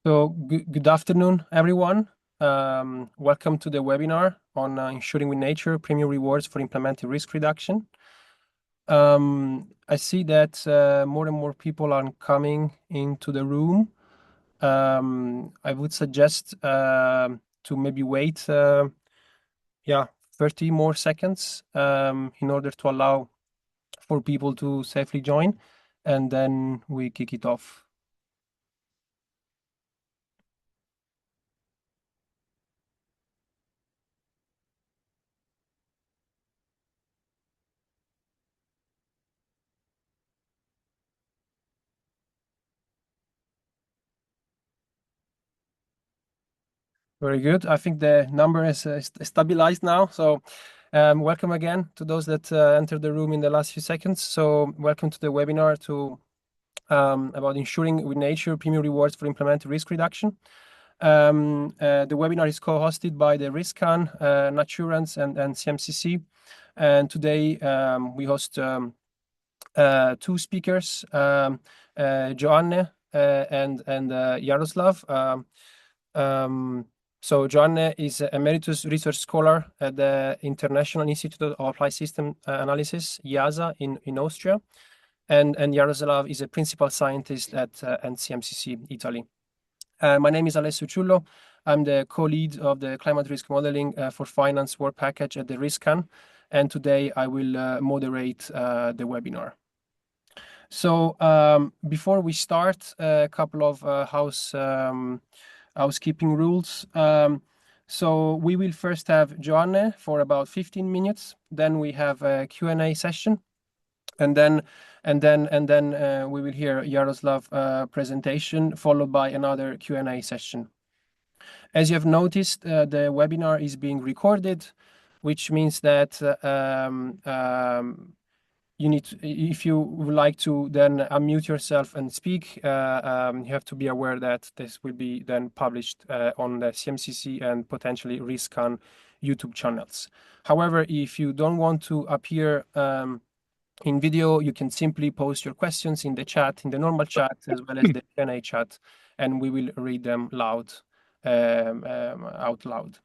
Good afternoon, everyone. Welcome to the webinar on Insuring with Nature, Premium Rewards for Implementing Risk Reduction. I see that more and more people are coming into the room. I would suggest to maybe wait 30 more seconds in order to allow for people to safely join, and then we kick it off. Very good. I think the number is stabilized now. So welcome again to those that entered the room in the last few seconds. So welcome to the webinar about Insuring with Nature, Premium Rewards for Implementing Risk Reduction. The webinar is co-hosted by the RiskKAN, NATURANCE and CMCC. And today we host two speakers, Joanne and Jaroslav. So Joanne is an emeritus research scholar at the International Institute of Applied System Analysis, IASA, in Austria. And Jaroslav is a principal scientist at CMCC, Italy. My name is Alessio Ciullo. I'm the co-lead of the climate risk modeling for finance work package at the RiskKAN. And today I will moderate the webinar. So before we start, a couple of housekeeping rules. So we will first have Joanne for about 15 minutes. Then we have a Q&A session, and then we will hear Jaroslav presentation followed by another Q&A session. As you have noticed, the webinar is being recorded, which means that you need to, if you would like to then unmute yourself and speak, you have to be aware that this will be then published on the CMCC and potentially RiskKAN YouTube channels. However, if you don't want to appear in video, you can simply post your questions in the chat, in the normal chat, as well as the Q&A chat, and we will read them out loud.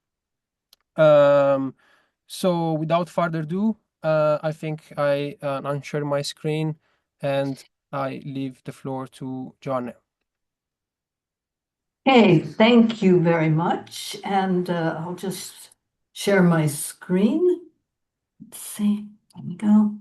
So without further ado, I think I unshare my screen and I leave the floor to Joanne. Hey, thank you very much. And I'll just share my screen. Let's see, there we go.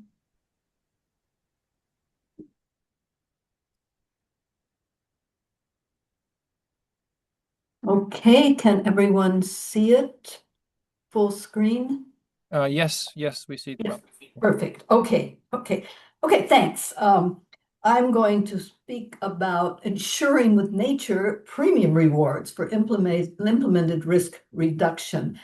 Okay, can everyone see it? Full screen? Yes, we see it well. Perfect. Okay, thanks. I'm going to speak about Insuring with Nature Premium Rewards for implemented risk reduction.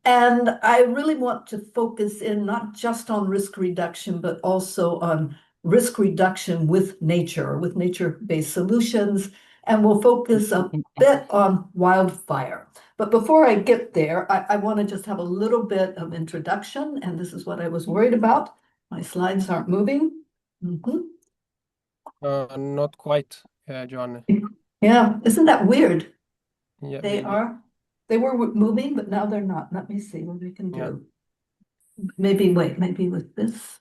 And I really want to focus in not just on risk reduction, but also on risk reduction with nature, with nature-based solutions. And we'll focus a bit on wildfire. But before I get there, I want to just have a little bit of introduction. And this is what I was worried about. My slides aren't moving. Not quite, Joanne. Yeah, isn't that weird? Yeah, They maybe. are. They were moving, but now they're not. Let me see what we can do. Yeah. Maybe with this.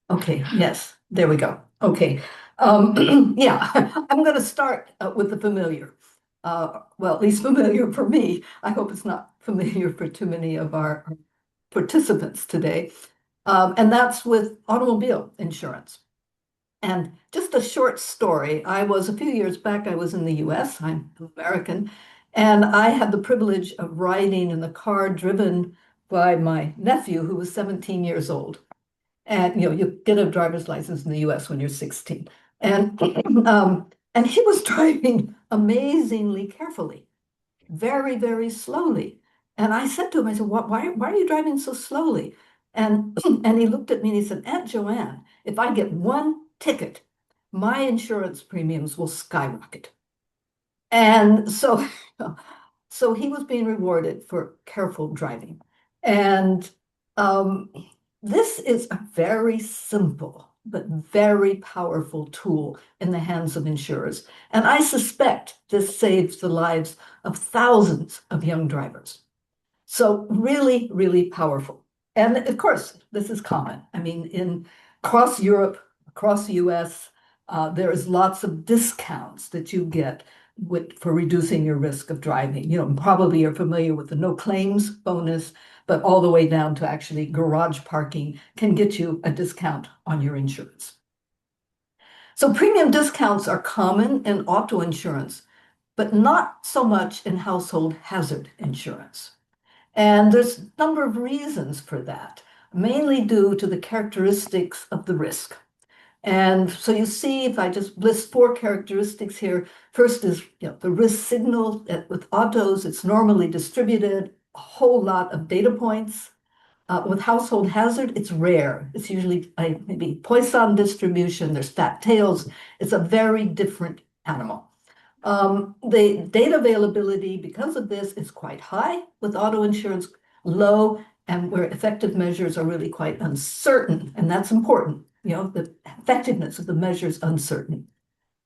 Okay, yes, there we go. Okay. Yeah, I'm going to start with the familiar. Well, at least familiar for me. I hope it's not familiar for too many of our participants today. And that's with automobile insurance. And just a short story. A few years back, I was in the US, I'm American, and I had the privilege of riding in the car driven by my nephew, who was 17 years old. And you get a driver's license in the US when you're 16. And he was driving amazingly carefully, very, very slowly. And I said to him, I said, why are you driving so slowly? And he looked at me and he said, Aunt Joanne, if I get one ticket, my insurance premiums will skyrocket. And so he was being rewarded for careful driving. And this is a very simple but very powerful tool in the hands of insurers. And I suspect this saves the lives of thousands of young drivers. So really, really powerful. And of course, this is common. I mean, across Europe, across the US, there is lots of discounts that you get for reducing your risk of driving. You know, probably you're familiar with the no claims bonus, but all the way down to actually garage parking can get you a discount on your insurance. So premium discounts are common in auto insurance, but not so much in household hazard insurance. And there's a number of reasons for that, mainly due to the characteristics of the risk. And so you see, if I just list 4 characteristics here, first is the risk signal. With autos, it's normally distributed, a whole lot of data points. With household hazard, it's rare. It's usually maybe Poisson distribution, there's fat tails. It's a very different animal. The data availability, because of this, is quite high with auto insurance, low, and where effective measures are really quite uncertain. And that's important. The effectiveness of the measure is uncertain.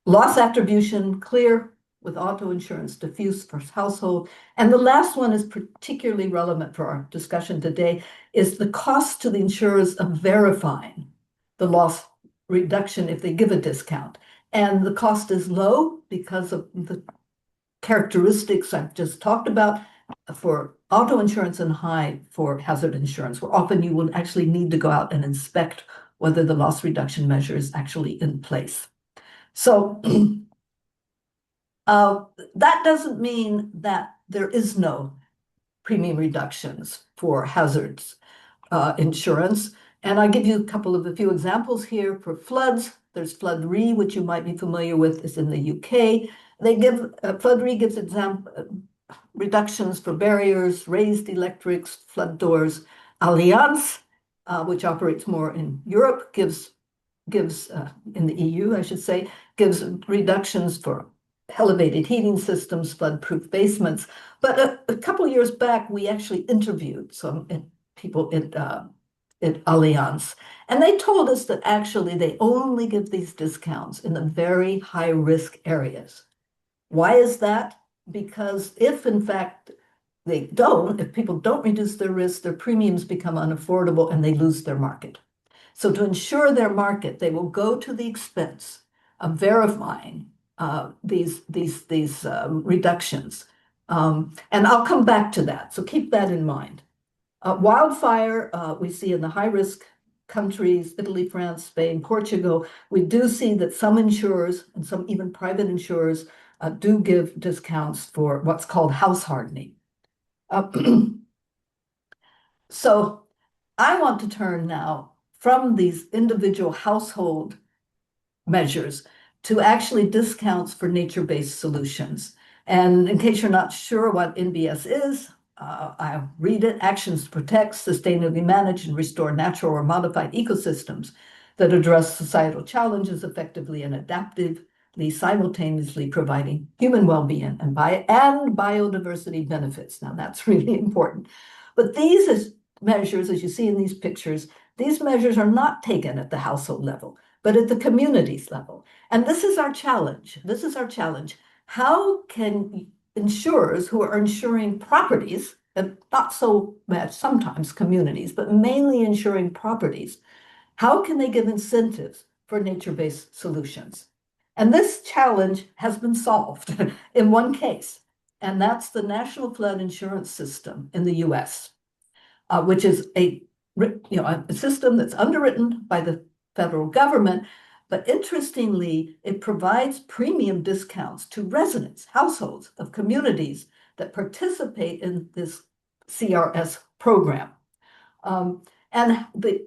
Loss attribution, clear with auto insurance, diffuse for household. And the last one is particularly relevant for our discussion today, is the cost to the insurers of verifying the loss reduction if they give a discount. And the cost is low because of the characteristics I've just talked about for auto insurance and high for hazard insurance, where often you will actually need to go out and inspect whether the loss reduction measure is actually in place. So that doesn't mean that there is no premium reductions for hazards insurance. And I'll give you a few examples here for floods. There's Flood Re, which you might be familiar with, is in the UK. Flood Re gives reductions for barriers, raised electrics, flood doors. Allianz, which operates more in Europe, gives in the EU, I should say, gives reductions for elevated heating systems, flood-proof basements. But a couple of years back, we actually interviewed some people at Allianz, and they told us that actually they only give these discounts in the very high-risk areas. Why is that? Because if, in fact, if people don't reduce their risk, their premiums become unaffordable and they lose their market. So to ensure their market, they will go to the expense of verifying these reductions. And I'll come back to that, so keep that in mind. Wildfire, we see in the high-risk countries, Italy, France, Spain, Portugal, we do see that some insurers and some even private insurers do give discounts for what's called house hardening. So I want to turn now from these individual household measures to actually discounts for nature-based solutions. And in case you're not sure what NBS is, I read it: actions to protect, sustainably manage, and restore natural or modified ecosystems that address societal challenges effectively and adaptively, simultaneously providing human well-being and biodiversity benefits. Now, that's really important. But these measures, as you see in these pictures, these measures are not taken at the household level, but at the communities level. And this is our challenge. This is our challenge. How can insurers who are insuring properties, and not so much sometimes communities, but mainly insuring properties, how can they give incentives for nature-based solutions? And this challenge has been solved in one case, and that's the National Flood Insurance System in the US, which is a system that's underwritten by the federal government. But interestingly, it provides premium discounts to residents, households of communities that participate in this CRS program. And the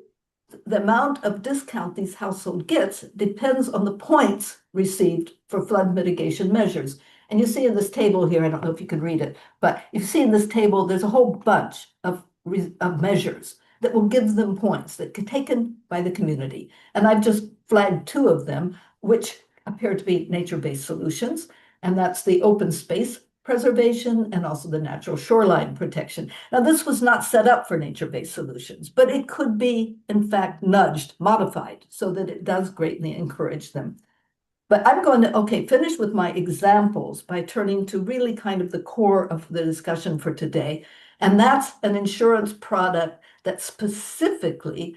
amount of discount these households gets depends on the points received for flood mitigation measures. And you see in this table here, I don't know if you can read it, but you see in this table, there's a whole bunch of measures that will give them points that get taken by the community. And I've just flagged 2 of them, which appear to be nature-based solutions. And that's the open space preservation and also the natural shoreline protection. Now, this was not set up for nature-based solutions, but it could be, in fact, nudged, modified, so that it does greatly encourage them. But I'm going to, finish with my examples by turning to really kind of the core of the discussion for today. And that's an insurance product that specifically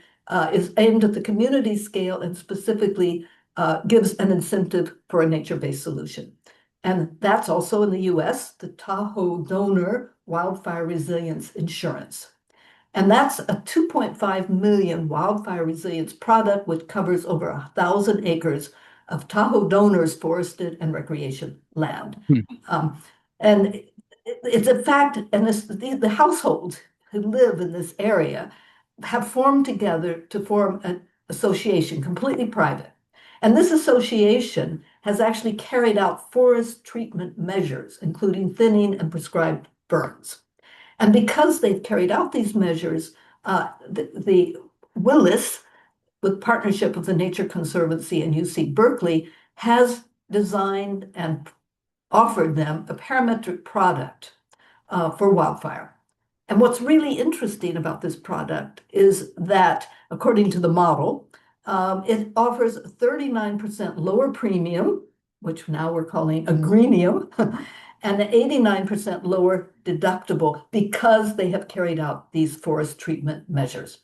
is aimed at the community scale and specifically gives an incentive for a nature-based solution. And that's also in the US, the Tahoe Donor Wildfire Resilience Insurance. And that's a 2.5 million wildfire resilience product, which covers over 1,000 acres of Tahoe donors' forested and recreation land. And it's a fact, and the households who live in this area have formed together to form an association, completely private. And this association has actually carried out forest treatment measures, including thinning and prescribed burns. And because they've carried out these measures, the Willis, with partnership of the Nature Conservancy and UC Berkeley, has designed and offered them a parametric product for wildfire. And what's really interesting about this product is that, according to the model, it offers a 39% lower premium, which now we're calling a greenium, and an 89% lower deductible because they have carried out these forest treatment measures.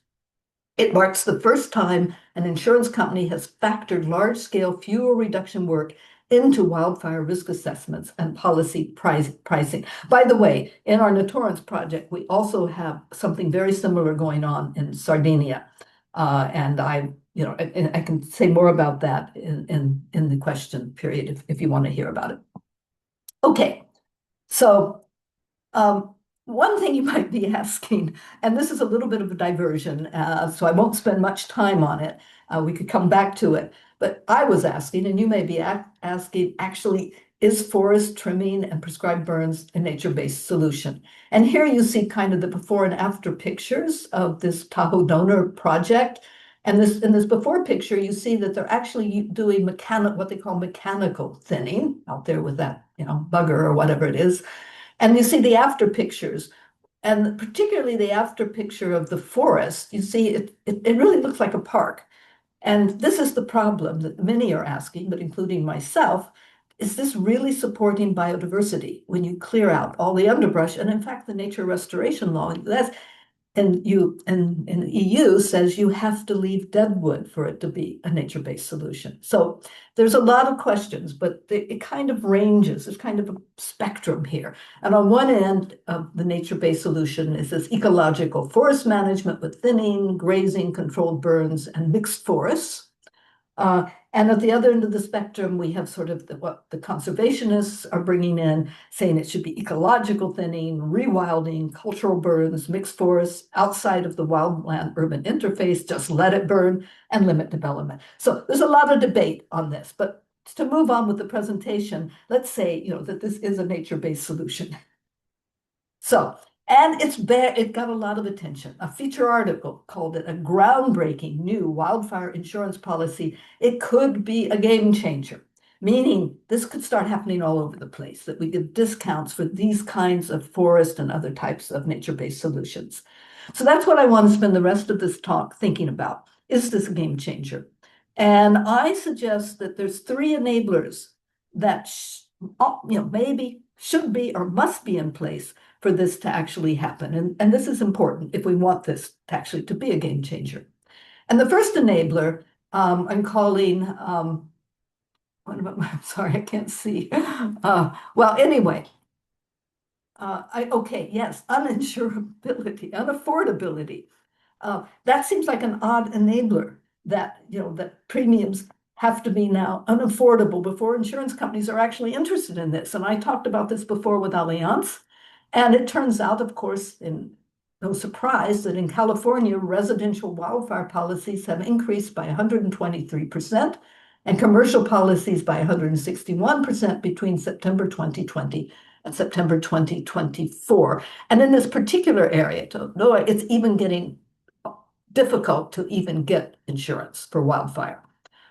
It marks the first time an insurance company has factored large-scale fuel reduction work into wildfire risk assessments and policy pricing. By the way, in our NATURANCE project, we also have something very similar going on in Sardinia. And I can say more about that in the question period if you want to hear about it. Okay, so one thing you might be asking, and this is a little bit of a diversion, so I won't spend much time on it. We could come back to it. But I was asking, and you may be asking, actually, is forest trimming and prescribed burns a nature-based solution? And here you see kind of the before and after pictures of this Tahoe donor project. And in this before picture, you see that they're actually doing what they call mechanical thinning out there with that, bugger or whatever it is. And you see the after pictures, and particularly the after picture of the forest, you see it really looks like a park. And this is the problem that many are asking, but including myself, is this really supporting biodiversity when you clear out all the underbrush? And in fact, the nature restoration law, and the EU says you have to leave deadwood for it to be a nature-based solution. So there's a lot of questions, but it kind of ranges. There's kind of a spectrum here. And on one end of the nature-based solution is this ecological forest management with thinning, grazing, controlled burns, and mixed forests. And at the other end of the spectrum, we have sort of what the conservationists are bringing in, saying it should be ecological thinning, rewilding, cultural burns, mixed forests, outside of the wildland-urban interface, just let it burn and limit development. So there's a lot of debate on this, but to move on with the presentation, let's say, that this is a nature-based solution. So, and it got a lot of attention. A feature article called it a groundbreaking new wildfire insurance policy. It could be a game changer, meaning this could start happening all over the place, that we give discounts for these kinds of forest and other types of nature-based solutions. So that's what I want to spend the rest of this talk thinking about. Is this a game changer? And I suggest that there's 3 enablers that maybe should be or must be in place for this to actually happen. And this is important if we want this to actually to be a game changer. And the first enabler I'm calling, I'm sorry, I can't see. Well, anyway, uninsurability, unaffordability. That seems like an odd enabler that, that premiums have to be now unaffordable before insurance companies are actually interested in this. And I talked about this before with Allianz. And it turns out, of course, no surprise, that in California, residential wildfire policies have increased by 123% and commercial policies by 161% between September 2020 and September 2024. And in this particular area, it's even getting difficult to even get insurance for wildfire.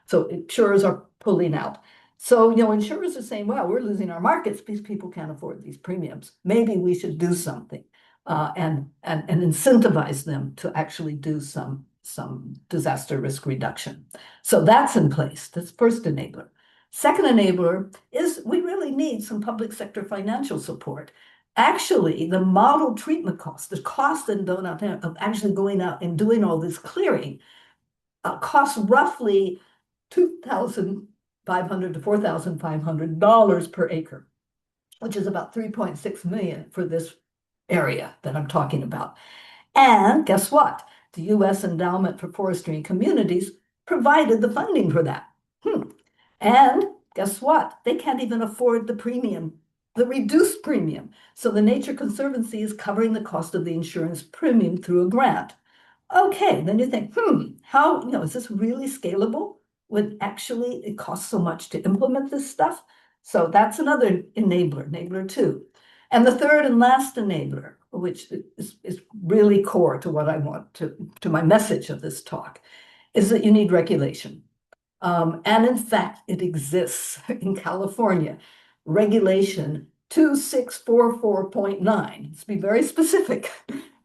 So insurers are pulling out. So, insurers are saying, well, we're losing our markets because people can't afford these premiums. Maybe we should do something and incentivize them to actually do some disaster risk reduction. So that's in place. That's first enabler. Second enabler is we really need some public sector financial support. Actually, the model treatment cost, the cost of actually going out and doing all this clearing costs roughly $2,500 to $4,500 per acre, which is about 3.6 million for this area that I'm talking about. And guess what? The U.S. Endowment for Forestry and Communities provided the funding for that. And guess what? They can't even afford the premium, the reduced premium. So the Nature Conservancy is covering the cost of the insurance premium through a grant. Okay, then you think, how, is this really scalable when actually it costs so much to implement this stuff? So that's another enabler, enabler two. And the third and last enabler, which is really core to what I want to my message of this talk, is that you need regulation. And in fact, it exists in California. Regulation 2644.9, let's be very specific,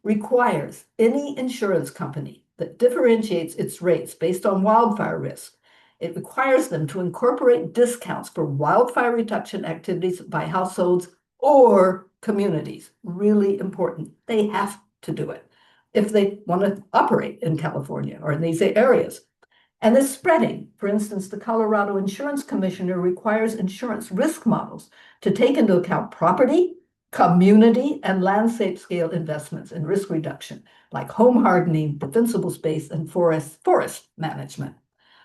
requires any insurance company that differentiates its rates based on wildfire risk. It requires them to incorporate discounts for wildfire reduction activities by households or communities. Really important. They have to do it if they want to operate in California or in these areas. And it's spreading. For instance, the Colorado Insurance Commissioner requires insurance risk models to take into account property, community, and landscape scale investments in risk reduction, like home hardening, defensible space, and forest management.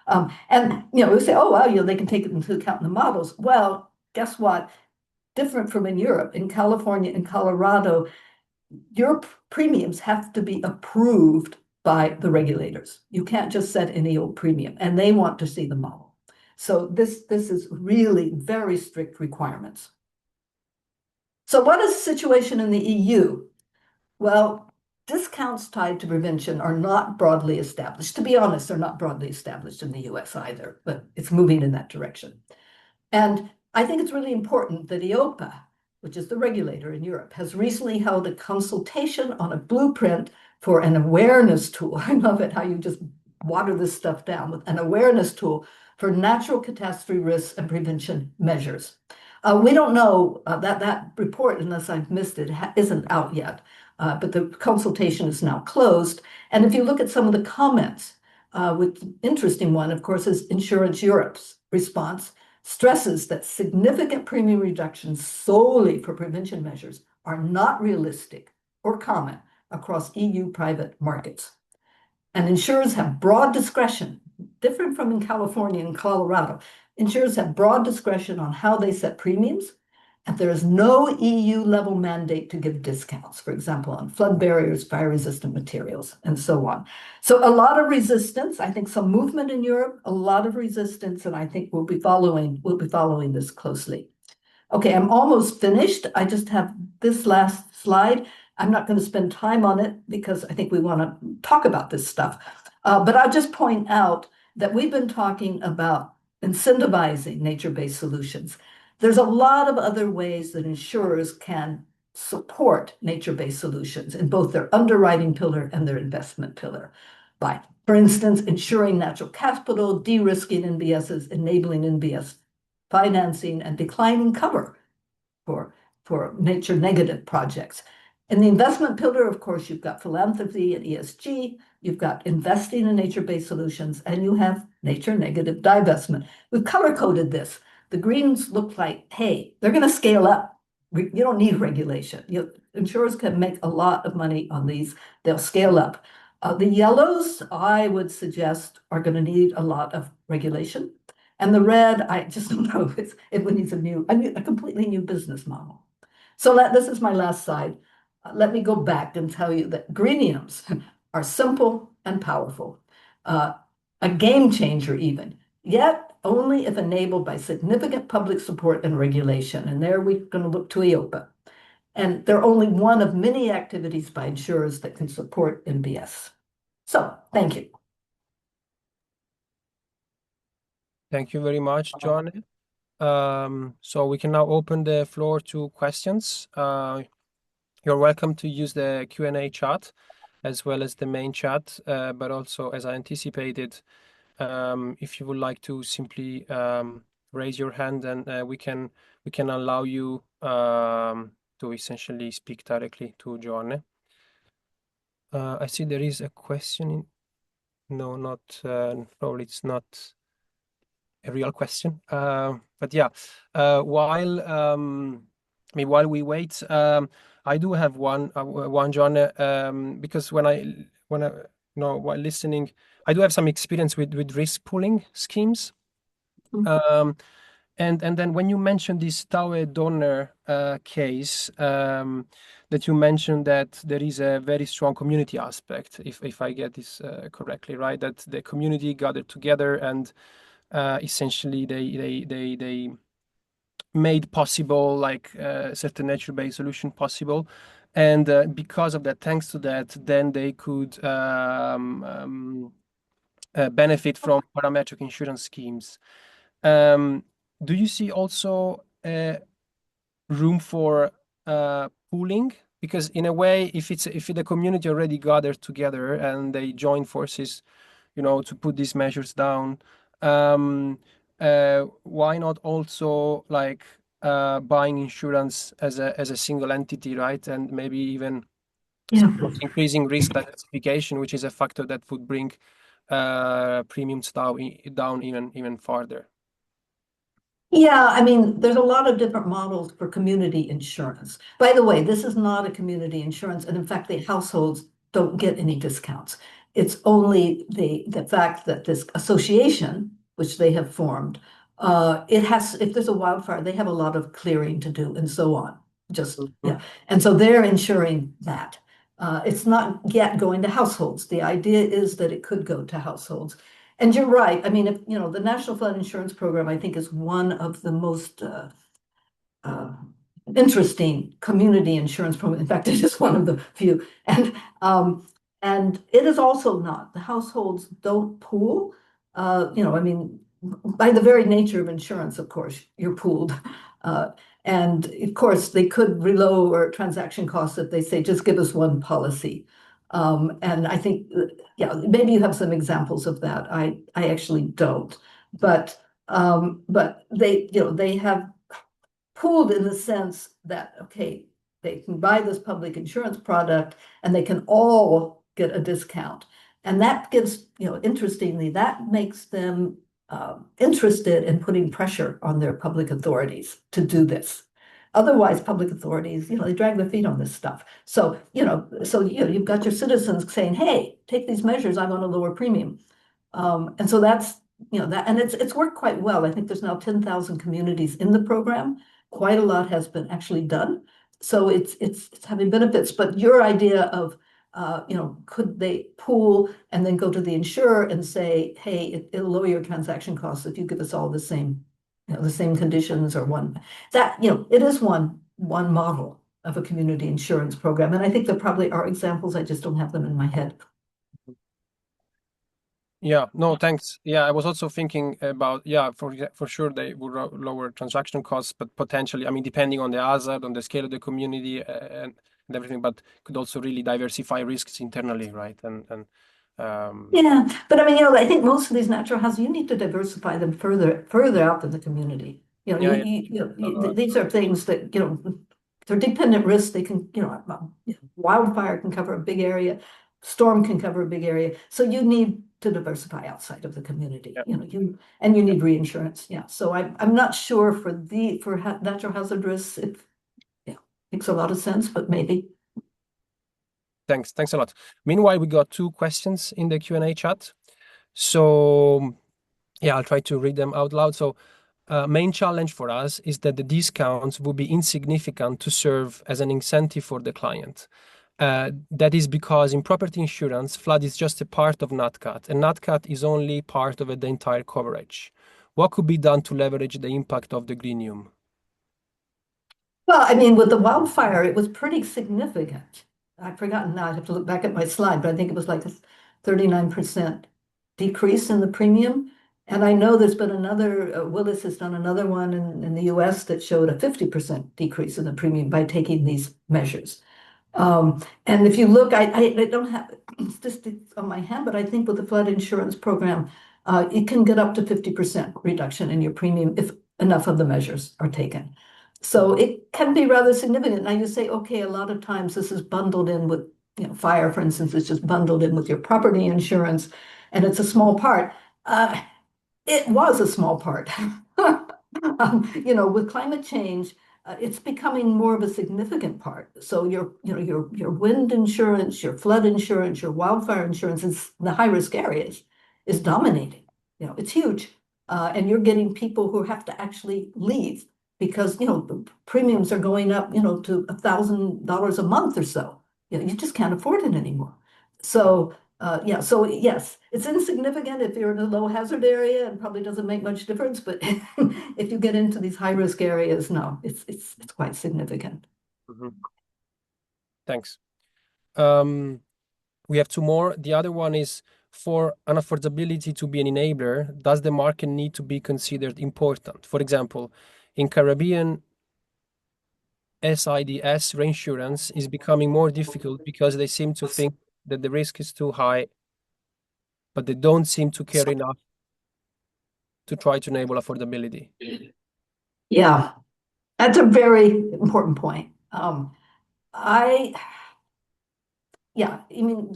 And we say, oh, well, they can take it into account in the models. Well, guess what? Different from in Europe, in California and Colorado, your premiums have to be approved by the regulators. You can't just set any old premium, and they want to see the model. So this is really very strict requirements. So what is the situation in the EU? Well, discounts tied to prevention are not broadly established. To be honest, they're not broadly established in the US either, but it's moving in that direction. And I think it's really important that EIOPA, which is the regulator in Europe, has recently held a consultation on a blueprint for an awareness tool. I love it how you just water this stuff down with an awareness tool for natural catastrophe risks and prevention measures. We don't know that report, unless I've missed it, isn't out yet, but the consultation is now closed. And if you look at some of the comments, with interesting one, of course, is Insurance Europe's response stresses that significant premium reductions solely for prevention measures are not realistic or common across EU private markets. And insurers have broad discretion, different from in California and Colorado. Insurers have broad discretion on how they set premiums, and there is no EU level mandate to give discounts, for example, on flood barriers, fire-resistant materials, and so on. So a lot of resistance, I think some movement in Europe, a lot of resistance, and I think we'll be following this closely. Okay, I'm almost finished. I just have this last slide. I'm not going to spend time on it because I think we want to talk about this stuff. But I'll just point out that we've been talking about incentivizing nature-based solutions. There's a lot of other ways that insurers can support nature-based solutions in both their underwriting pillar and their investment pillar by, for instance, ensuring natural capital, de-risking NBSs, enabling NBS financing, and declining cover for nature negative projects. In the investment pillar, of course, you've got philanthropy and ESG, you've got investing in nature-based solutions, and you have nature negative divestment. We've color-coded this. The greens look like, hey, they're going to scale up. You don't need regulation. Insurers can make a lot of money on these. They'll scale up. The yellows, I would suggest, are going to need a lot of regulation. And the red, I just don't know, it needs a completely new business model. So this is my last slide. Let me go back and tell you that greeniums are simple and powerful, a game changer even, yet only if enabled by significant public support and regulation. And there we're going to look to EIOPA. And they're only one of many activities by insurers that can support NBS. So thank you. Thank you very much, John. So we can now open the floor to questions. You're welcome to use the Q&A chat as well as the main chat, but also, as I anticipated, if you would like to simply raise your hand, and we can allow you to essentially speak directly to Joanne. I see there is a question. No, not probably it's not a real question. But yeah, while we wait, I do have one, John, because while listening, I do have some experience with risk pooling schemes. And then when you mentioned this Taue Donner case, that you mentioned that there is a very strong community aspect, if I get this correctly, right? That the community gathered together and essentially they made possible like certain nature-based solution possible, and because of that, thanks to that, then they could benefit from parametric insurance schemes. Do you see also room for pooling? Because in a way, if the community already gathered together and they join forces, to put these measures down, why not also like buying insurance as a single entity, right? And maybe even increasing risk diversification, which is a factor that would bring premiums down even farther. Yeah, I mean, there's a lot of different models for community insurance. By the way, this is not a community insurance, and in fact, the households don't get any discounts. It's only the fact that this association, which they have formed, if there's a wildfire, they have a lot of clearing to do and so on. Yeah. And so they're insuring that. It's not yet going to households. The idea is that it could go to households. And you're right. I mean, the National Flood Insurance Program, I think, is one of the most interesting community insurance programs. In fact, it is one of the few. And it is also not. The households don't pool. I mean, by the very nature of insurance, of course, you're pooled. And of course, they could lower transaction costs if they say, just give us one policy. And I think, yeah, maybe you have some examples of that. I actually don't. But they have pooled in the sense that, okay, they can buy this public insurance product and they can all get a discount. And that gives, interestingly, that makes them interested in putting pressure on their public authorities to do this. Otherwise, public authorities, they drag their feet on this stuff. So, you've got your citizens saying, hey, take these measures, I want a lower premium. And so that's, and it's worked quite well. I think there's now 10,000 communities in the program. Quite a lot has been actually done. So it's having benefits. But your idea of, could they pool and then go to the insurer and say, hey, it'll lower your transaction costs if you give us all the same conditions or it is one model of a community insurance program. And I think there probably are examples. I just don't have them in my head. Yeah, no, thanks. Yeah, I was also thinking about, for sure they would lower transaction costs, but potentially, I mean, depending on the hazard, on the scale of the community and everything, but could also really diversify risks internally, right? Yeah, but I mean, I think most of these natural hazards, you need to diversify them further out in the community. These are things that, they're dependent risks. They can, wildfire can cover a big area, storm can cover a big area. So you need to diversify outside of the community. You need reinsurance. Yeah. So I'm not sure for natural hazard risks, it makes a lot of sense, but maybe. Thanks a lot. Meanwhile, we got two questions in the Q&A chat. So yeah, I'll try to read them out loud. So main challenge for us is that the discounts will be insignificant to serve as an incentive for the client. That is because in property insurance, flood is just a part of NatCat, and NatCat is only part of the entire coverage. What could be done to leverage the impact of the greenium? Well, I mean, with the wildfire, it was pretty significant. I've forgotten now. I have to look back at my slide, but I think it was like a 39% decrease in the premium. And I know there's been another, Willis has done another one in the US that showed a 50% decrease in the premium by taking these measures. And if you look, I don't have statistics on my hand, but I think with the flood insurance program, it can get up to 50% reduction in your premium if enough of the measures are taken. So it can be rather significant. Now you say, okay, a lot of times this is bundled in with, fire, for instance, it's just bundled in with your property insurance, and it's a small part. It was a small part. With climate change, it's becoming more of a significant part. So your wind insurance, your flood insurance, your wildfire insurance in the high risk areas is dominating. It's huge, and you're getting people who have to actually leave because the premiums are going up to $1,000 a month or so. You just can't afford it anymore. So so yes, it's insignificant if you're in a low hazard area and probably doesn't make much difference, but if you get into these high risk areas, no, it's quite significant. Thanks. We have two more. The other one is, for unaffordability to be an enabler, does the market need to be considered important? For example, in Caribbean, SIDS reinsurance is becoming more difficult because they seem to think that the risk is too high, but they don't seem to care enough to try to enable affordability. Yeah, that's a very important point. The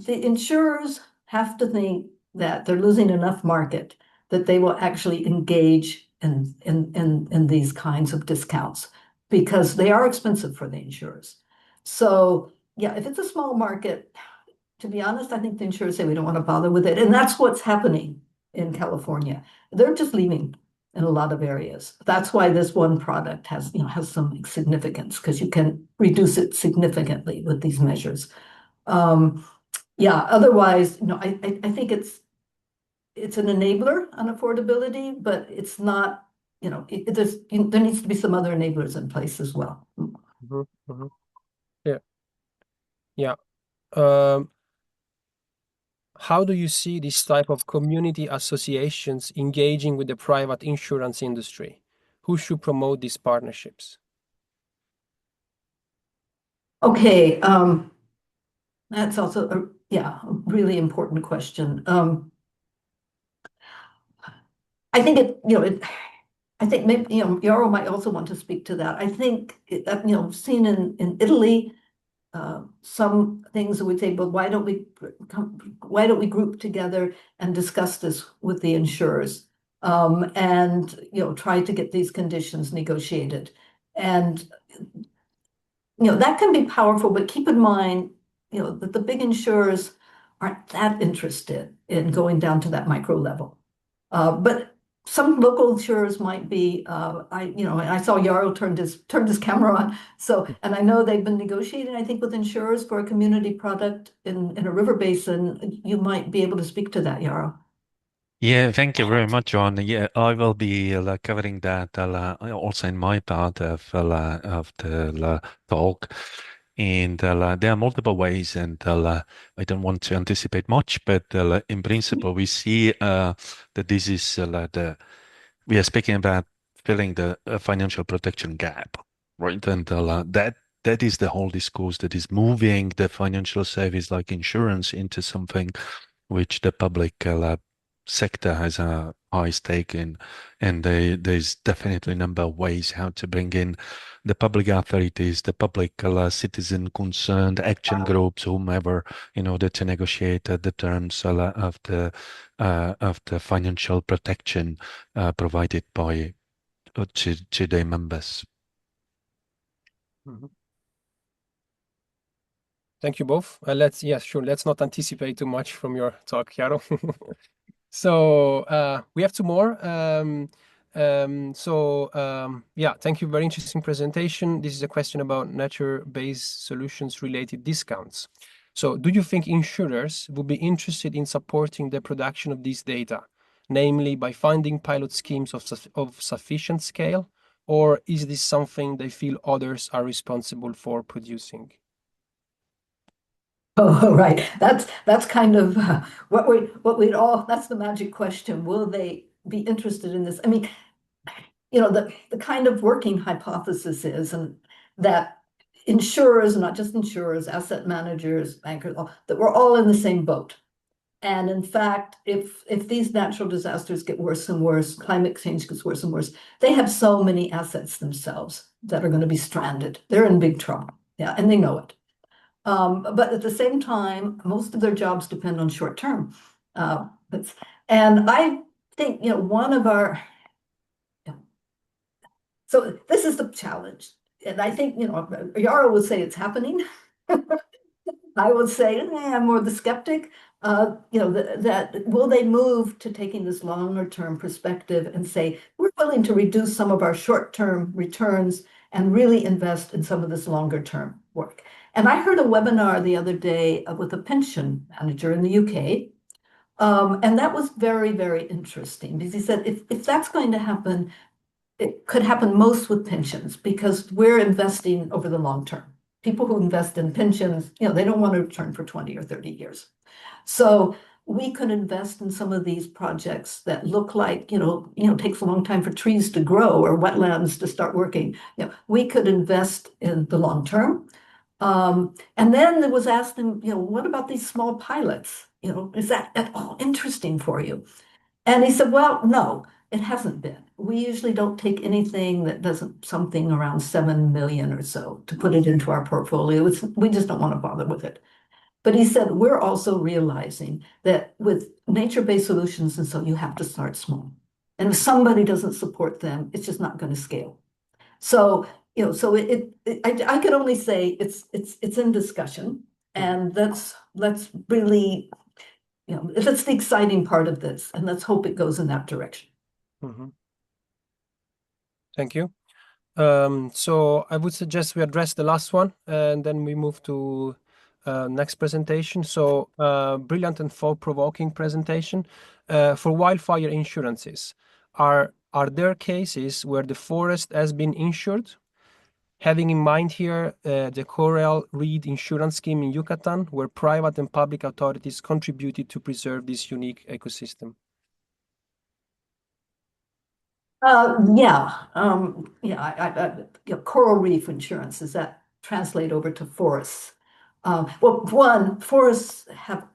insurers have to think that they're losing enough market that they will actually engage in these kinds of discounts because they are expensive for the insurers. So yeah, if it's a small market, to be honest, I think the insurers say we don't want to bother with it. And that's what's happening in California. They're just leaving in a lot of areas. That's why this one product has some significance because you can reduce it significantly with these measures. Otherwise, I think it's an enabler on affordability, but it's not, there needs to be some other enablers in place as well. Yeah. Yeah. How do you see this type of community associations engaging with the private insurance industry? Who should promote these partnerships? Okay, that's also a really important question. I think I think maybe Yaro might also want to speak to that. I think seen in Italy, some things that we say, but why don't we group together and discuss this with the insurers, and try to get these conditions negotiated, and that can be powerful. But keep in mind, that the big insurers aren't that interested in going down to that micro level, but some local insurers might be. I saw Yarrow turned his camera on. So, and I know they've been negotiating, I think, with insurers for a community product in a river basin. You might be able to speak to that, Yarrow. Yeah, thank you very much, John. Yeah, I will be covering that also in my part of the talk. And there are multiple ways, and I don't want to anticipate much, but in principle, we see that this is we are speaking about filling the financial protection gap, right? And that is the whole discourse that is moving the financial service like insurance into something which the public sector has a high stake in, and there's definitely a number of ways how to bring in the public authorities, the public citizen concerned action groups, whomever, in order to negotiate the terms of the financial protection provided by to their members. Thank you both. Let's not anticipate too much from your talk, Chiaro. So we have two more. Thank you. Very interesting presentation. This is a question about nature-based solutions related discounts. So do you think insurers would be interested in supporting the production of these data, namely by finding pilot schemes of sufficient scale, or is this something they feel others are responsible for producing? Oh, right. That's kind of that's the magic question. Will they be interested in this. I mean, you know, the kind of working hypothesis is that insurers, not just insurers, asset managers, bankers, that we're all in the same boat. And in fact, if these natural disasters get worse and worse, climate change gets worse and worse, they have so many assets themselves that are going to be stranded. They're in big trouble. Yeah, and they know it. But at the same time, most of their jobs depend on short term. And I think, you know, one of our, so this is the challenge. And I think, you know, Yara would say it's happening. I would say, I'm more the skeptic. You know, that will they move to taking this longer term perspective and say, we're willing to reduce some of our short term returns and really invest in some of this longer term work. And I heard a webinar the other day with a pension manager in the UK. And that was very, very interesting because he said, if that's going to happen, it could happen most with pensions because we're investing over the long term. People who invest in pensions, you know, they don't want to return for 20 or 30 years. So we could invest in some of these projects that look like, you know, takes a long time for trees to grow or wetlands to start working. You know, we could invest in the long term. And then it was asked him, you know, what about these small pilots? You know, is that at all interesting for you? And he said, well, no, it hasn't been. We usually don't take anything that doesn't something around 7 million or so to put it into our portfolio. We just don't want to bother with it. But he said, we're also realizing that with nature-based solutions, and so you have to start small. And if somebody doesn't support them, it's just not going to scale. So, you know, so I could only say it's in discussion, and let's really, you know, that's the exciting part of this, and let's hope it goes in that direction. Thank you. So I would suggest we address the last one, and then we move to next presentation. So brilliant and thought-provoking presentation. For wildfire insurances, are there cases where the forest has been insured? Having in mind here the Coral Reed insurance scheme in Yucatan, where private and public authorities contributed to preserve this unique ecosystem. Coral reef insurance, does that translate over to forests? Well, one, forests have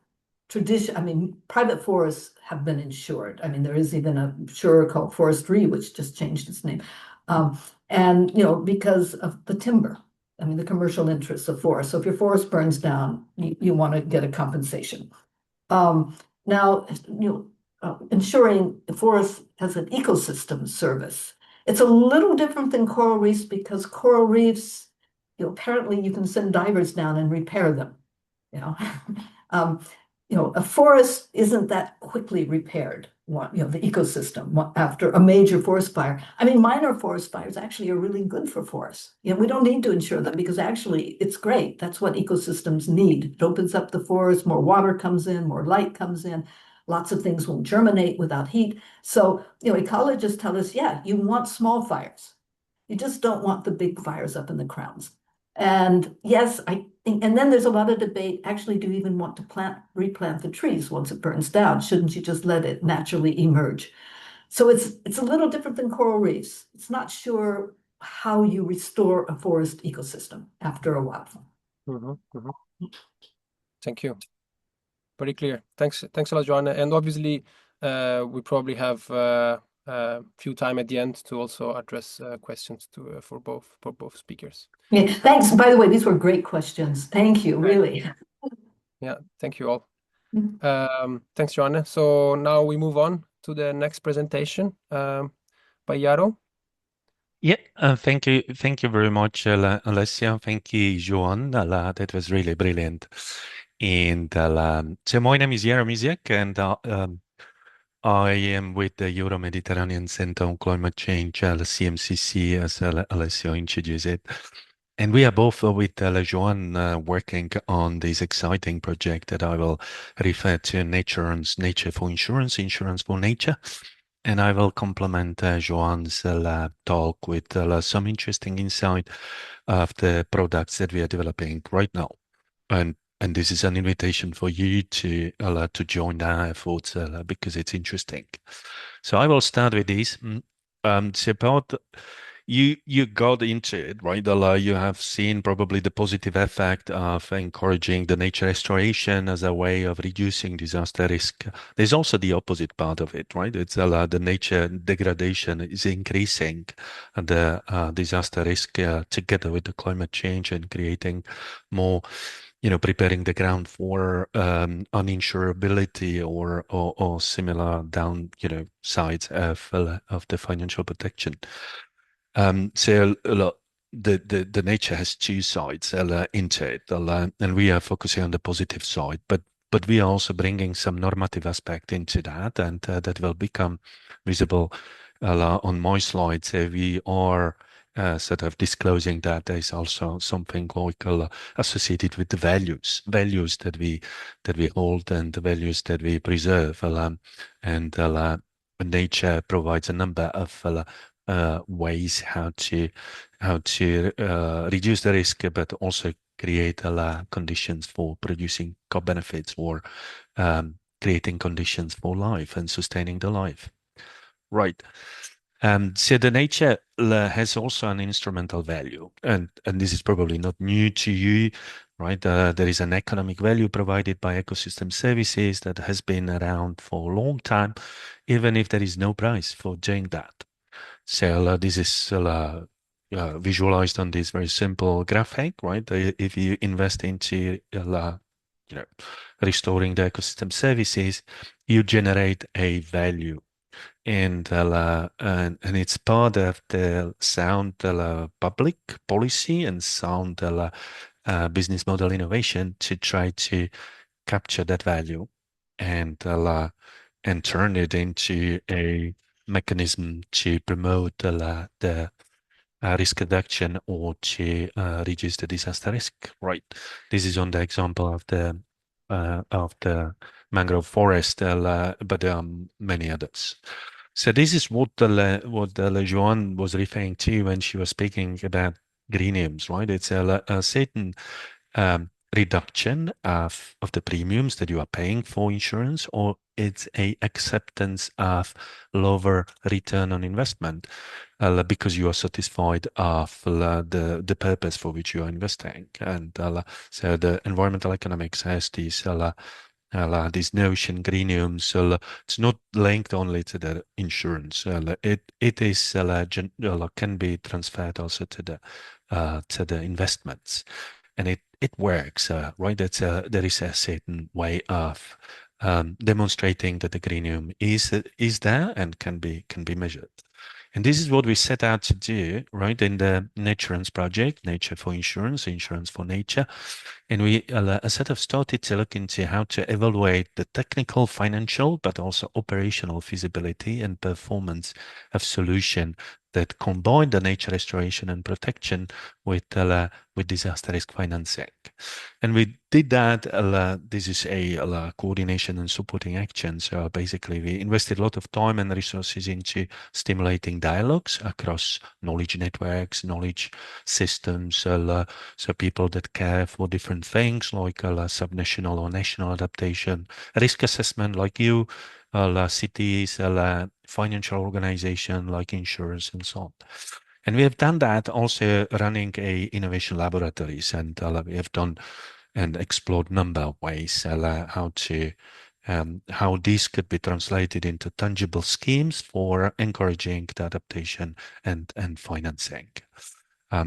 tradition, I mean, private forests have been insured. I mean, there is even a insurer called Forestry, which just changed its name. And, you know, because of the timber, I mean, the commercial interests of forest. So if your forest burns down, you want to get a compensation. Now, you know, ensuring the forest has an ecosystem service. It's a little different than coral reefs because coral reefs, you know, apparently you can send divers down and repair them. You know, you know, a forest isn't that quickly repaired. You know, the ecosystem after a major forest fire. I mean, minor forest fires actually are really good for forests. You know, we don't need to insure them because actually it's great. That's what ecosystems need. It opens up the forest, more water comes in, more light comes in. Lots of things won't germinate without heat. So, you know, ecologists tell us, yeah, you want small fires. You just don't want the big fires up in the crowns. And yes, I think, and then there's a lot of debate, actually, do you even want to replant the trees once it burns down? Shouldn't you just let it naturally emerge? So it's a little different than coral reefs. It's not sure how you restore a forest ecosystem after a wildfire. Thank you. Very clear. Thanks a lot, Joanna. And obviously, we probably have few time at the end to also address questions for both speakers. Yeah, thanks. By the way, these were great questions. Thank you, really. Yeah, thank you all. Thanks, Joanna. So now we move on to the next presentation by Yaro. Yeah, thank you very much, Alessia. Thank you, Joan. That was really brilliant. And so my name is Yaro Misiak, and I am with the Euro-Mediterranean Center on Climate Change, CMCC, as Alessio introduced it. And we are both with Joan working on this exciting project that I will refer to NATURANCE, Nature for Insurance, Insurance for Nature. And I will complement Joan's talk with some interesting insight of the products that we are developing right now. And and this is an invitation for you to join our efforts because it's interesting. So I will start with this. So about you got into it, right? You have seen probably the positive effect of encouraging the nature restoration as a way of reducing disaster risk. There's also the opposite part of it, right? It's the nature degradation is increasing the disaster risk together with the climate change and creating more, preparing the ground for uninsurability or similar down, sides of the financial protection. So the nature has two sides into it, and we are focusing on the positive side, but we are also bringing some normative aspect into that, and that will become visible on my slides. So we are sort of disclosing that there is also something like associated with the values that we hold and the values that we preserve, and nature provides a number of ways how to reduce the risk, but also create conditions for producing co-benefits or creating conditions for life and sustaining the life. Right. So the nature has also an instrumental value, and this is probably not new to you, right? There is an economic value provided by ecosystem services that has been around for a long time, even if there is no price for doing that. So this is visualized on this very simple graphic, right? If you invest into restoring the ecosystem services, you generate a value, and it's part of the sound public policy and sound business model innovation to try to capture that value and turn it into a mechanism to promote the risk reduction or to reduce the disaster risk. Right. This is on the example of the mangrove forest, but there are many others. So this is what Joanne was referring to when she was speaking about greeniums, right? It's a certain reduction of the premiums that you are paying for insurance, or it's a acceptance of lower return on investment because you are satisfied of the purpose for which you are investing. And so the environmental economics has this notion, greeniums. So it's not linked only to the insurance. It is can be transferred also to the investments, and it works, right? There is a certain way of demonstrating that the greenium is there and can be measured. And this is what we set out to do, right, in the NATURANCE project, Nature for Insurance, Insurance for Nature. And we sort of started to look into how to evaluate the technical, financial, but also operational feasibility and performance of solution that combine the nature restoration and protection with disaster risk financing. And we did that. This is a coordination and supporting action. So basically, we invested a lot of time and resources into stimulating dialogues across knowledge networks, knowledge systems, so people that care for different things like subnational or national adaptation, risk assessment like you, cities, financial organization like insurers, and so on. And we have done that also running a innovation laboratories, and we have done and explored number of ways how this could be translated into tangible schemes for encouraging the adaptation and financing.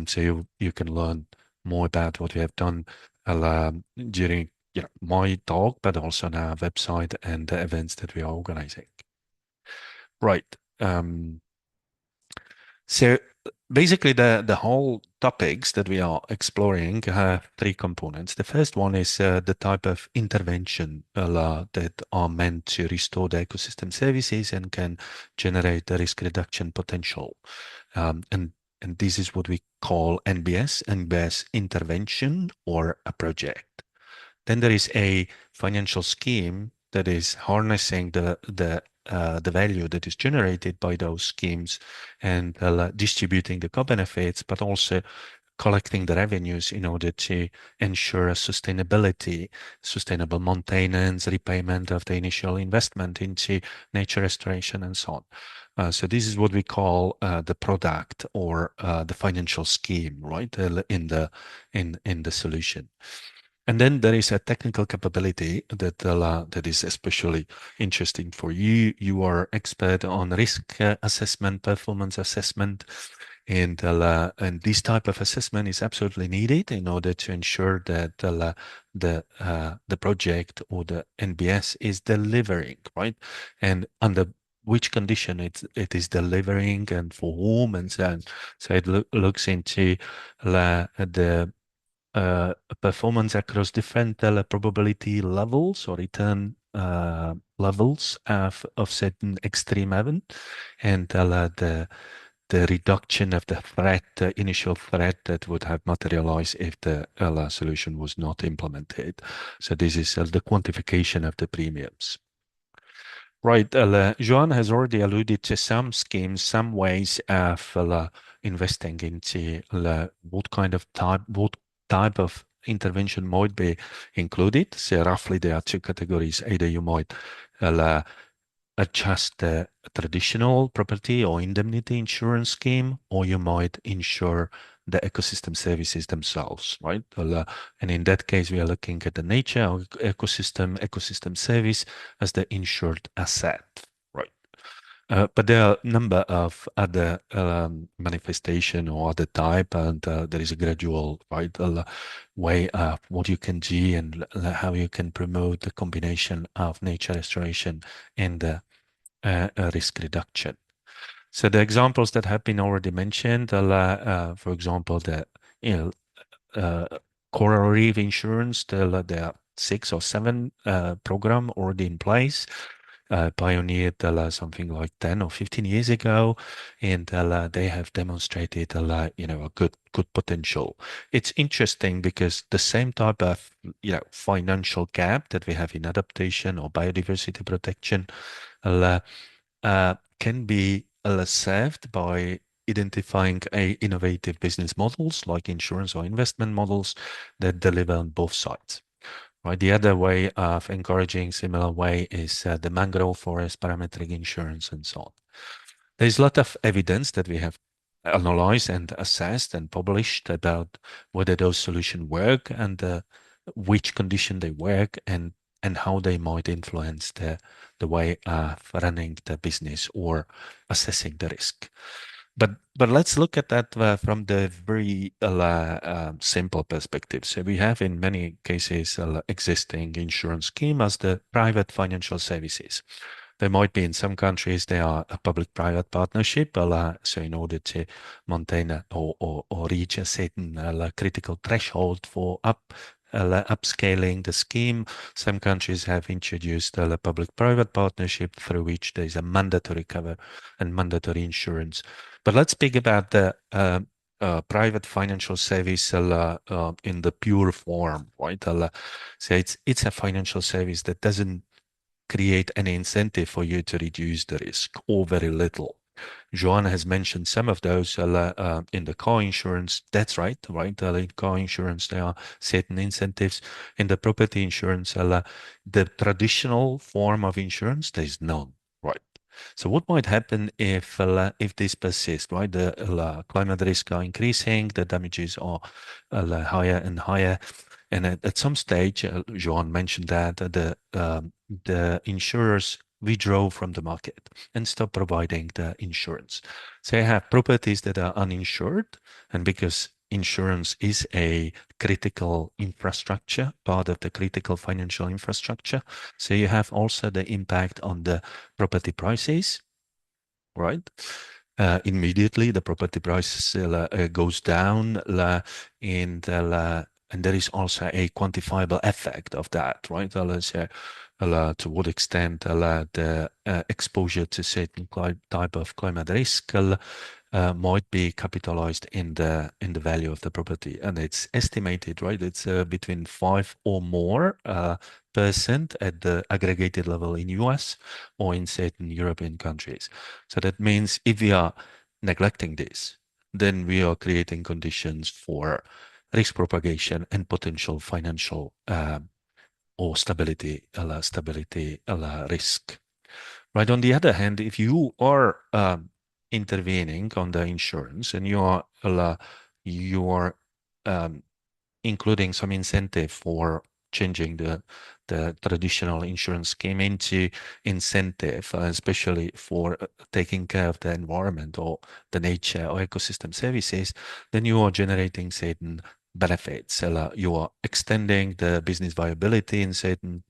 So you can learn more about what we have done during my talk, but also on our website and the events that we are organizing. Right. So basically, the whole topics that we are exploring have three components. The first one is the type of intervention that are meant to restore the ecosystem services and can generate the risk reduction potential. And this is what we call NBS intervention or a project. Then there is a financial scheme that is harnessing the value that is generated by those schemes and distributing the co-benefits, but also collecting the revenues in order to ensure sustainability, sustainable maintenance, repayment of the initial investment into nature restoration, and so on. So this is what we call the product or the financial scheme, right? In the solution. And then there is a technical capability that is especially interesting for you. You are expert on risk assessment, performance assessment, and this type of assessment is absolutely needed in order to ensure that the project or the NBS is delivering, right? And under which condition it is delivering and for whom and so on. So it looks into the performance across different probability levels or return levels of certain extreme event, and the reduction of the threat, the initial threat that would have materialized if the solution was not implemented. So this is the quantification of the premiums. Right, Joan has already alluded to some schemes, some ways of investing into what type of intervention might be included. So roughly there are two categories. Either you might adjust the traditional property or indemnity insurance scheme, or you might insure the ecosystem services themselves, right? And in that case, we are looking at the nature of ecosystem service as the insured asset, right? But there are a number of other manifestation or other type, and there is a gradual way of what you can do and how you can promote the combination of nature restoration and risk reduction. So the examples that have been already mentioned, for example, the coral reef insurance, there are 6 or 7 program already in place. Pioneered something like 10 or 15 years ago, and they have demonstrated a good potential. It's interesting because the same type of financial gap that we have in adaptation or biodiversity protection can be served by identifying innovative business models like insurance or investment models that deliver on both sides. Right. The other way of encouraging similar way is the mangrove forest, parametric insurance, and so on. There's a lot of evidence that we have analyzed and assessed and published about whether those solutions work and which condition they work and how they might influence the way of running the business or assessing the risk. But let's look at that from the very simple perspective. So we have in many cases existing insurance scheme as the private financial services. There might be in some countries they are a public-private partnership. So in order to maintain or reach a certain critical threshold for upscaling the scheme, some countries have introduced a public-private partnership through which there is a mandatory cover and mandatory insurance. But let's speak about the private financial service in the pure form, right? So it's a financial service that doesn't create any incentive for you to reduce the risk or very little. Joanna has mentioned some of those in the car insurance. That's right? In car insurance, there are certain incentives. In the property insurance, the traditional form of insurance, there is none, right? So what might happen if this persists, right? The climate risks are increasing, the damages are higher and higher. And at some stage, Joan mentioned that the insurers withdraw from the market and stop providing the insurance. So you have properties that are uninsured, and because insurance is a critical infrastructure, part of the critical financial infrastructure, so you have also the impact on the property prices, right? Immediately the property price goes down, and there is also a quantifiable effect of that, right? To what extent the exposure to certain type of climate risk might be capitalized in the value of the property, and it's estimated, right? It's between 5 or more % at the aggregated level in US or in certain European countries. So that means if we are neglecting this, then we are creating conditions for risk propagation and potential financial or stability risk. Right. On the other hand, if you are intervening on the insurance and you are including some incentive for changing the traditional insurance scheme into incentive, especially for taking care of the environment or the nature or ecosystem services, then you are generating certain benefits. You are extending the business viability in certain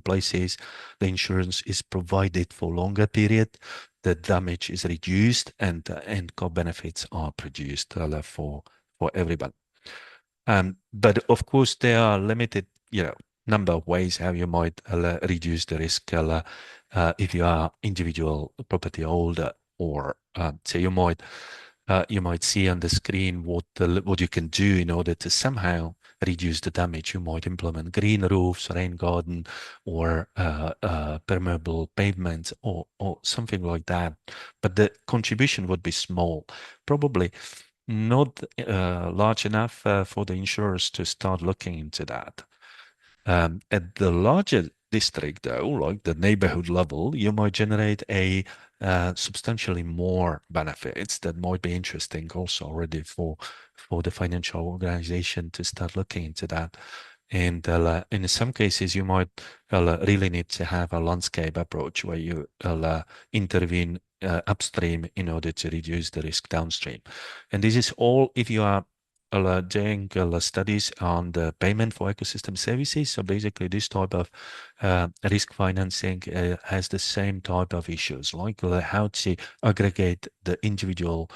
places. The insurance is provided for longer period. The damage is reduced, and co-benefits are produced for everyone. But of course, there are limited, number of ways how you might reduce the risk if you are individual property holder, or say you might see on the screen what you can do in order to somehow reduce the damage. You might implement green roofs, rain garden, or permeable pavements, or something like that. But the contribution would be small, probably not large enough for the insurers to start looking into that. At the larger district, though, like the neighborhood level, you might generate a substantially more benefits that might be interesting also already for the financial organization to start looking into that. And in some cases, you might really need to have a landscape approach where you intervene upstream in order to reduce the risk downstream. And this is all if you are doing studies on the payment for ecosystem services. So basically, this type of risk financing has the same type of issues, like how to aggregate the individual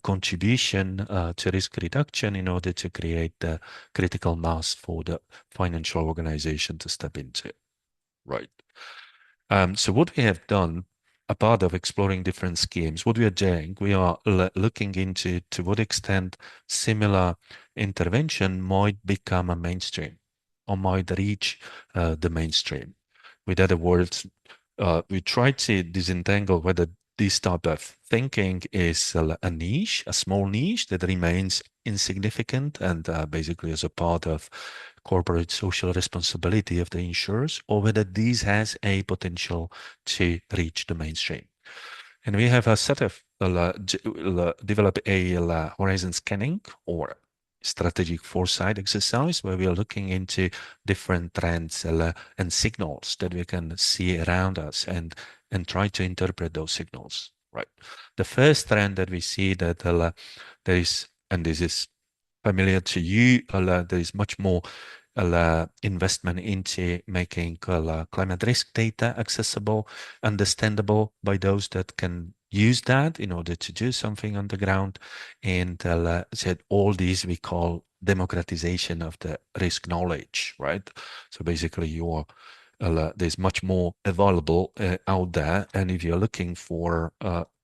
contribution to risk reduction in order to create the critical mass for the financial organization to step into. Right. So what we have done, a part of exploring different schemes, what we are doing, we are looking into to what extent similar intervention might become a mainstream or might reach the mainstream. With other words, we try to disentangle whether this type of thinking is a niche, a small niche that remains insignificant and basically as a part of corporate social responsibility of the insurers, or whether this has a potential to reach the mainstream. And we have a set of develop a horizon scanning or strategic foresight exercise where we are looking into different trends and signals that we can see around us and try to interpret those signals. Right. The first trend that we see that there is, and this is familiar to you, there is much more investment into making climate risk data accessible, understandable by those that can use that in order to do something on the ground. And said all these we call democratization of the risk knowledge, right? So basically there's much more available out there. And if you're looking for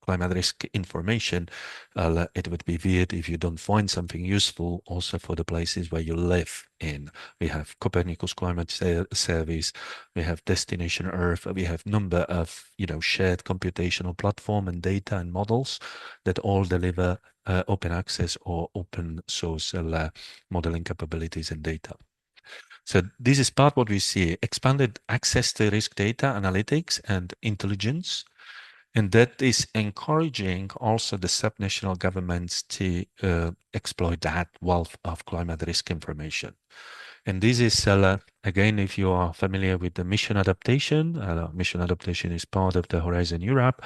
climate risk information, it would be weird if you don't find something useful also for the places where you live in. We have Copernicus Climate Service, we have Destination Earth, we have number of shared computational platform and data and models that all deliver open access or open source modeling capabilities and data. So this is part what we see, expanded access to risk data, analytics and intelligence. And that is encouraging also the subnational governments to exploit that wealth of climate risk information. And this is, again, if you are familiar with the mission adaptation is part of the Horizon Europe.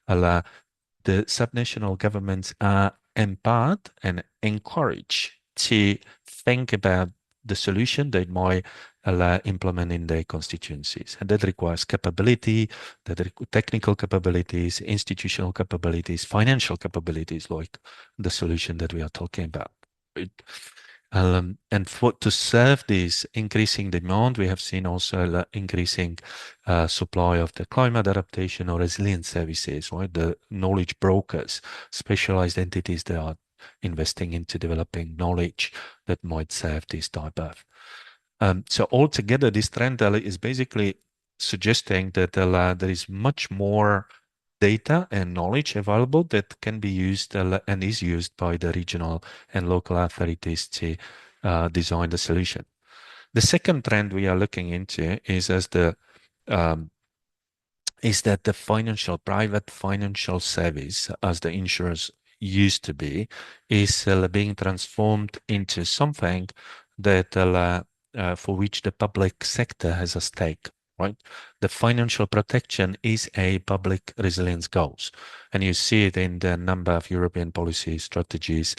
The subnational governments are empowered and encouraged to think about the solution they might implement in their constituencies. And that requires capability, technical capabilities, institutional capabilities, financial capabilities, like the solution that we are talking about. Right? And to serve this increasing demand, we have seen also increasing supply of the climate adaptation or resilience services, right? The knowledge brokers, specialized entities that are investing into developing knowledge that might serve this type of. So altogether, this trend is basically suggesting that there is much more data and knowledge available that can be used and is used by the regional and local authorities to design the solution. The second trend we are looking into is um, that the private financial service, as the insurers used to be, is being transformed into something that for which the public sector has a stake. Right, the financial protection is a public resilience goals, and you see it in the number of European policy strategies,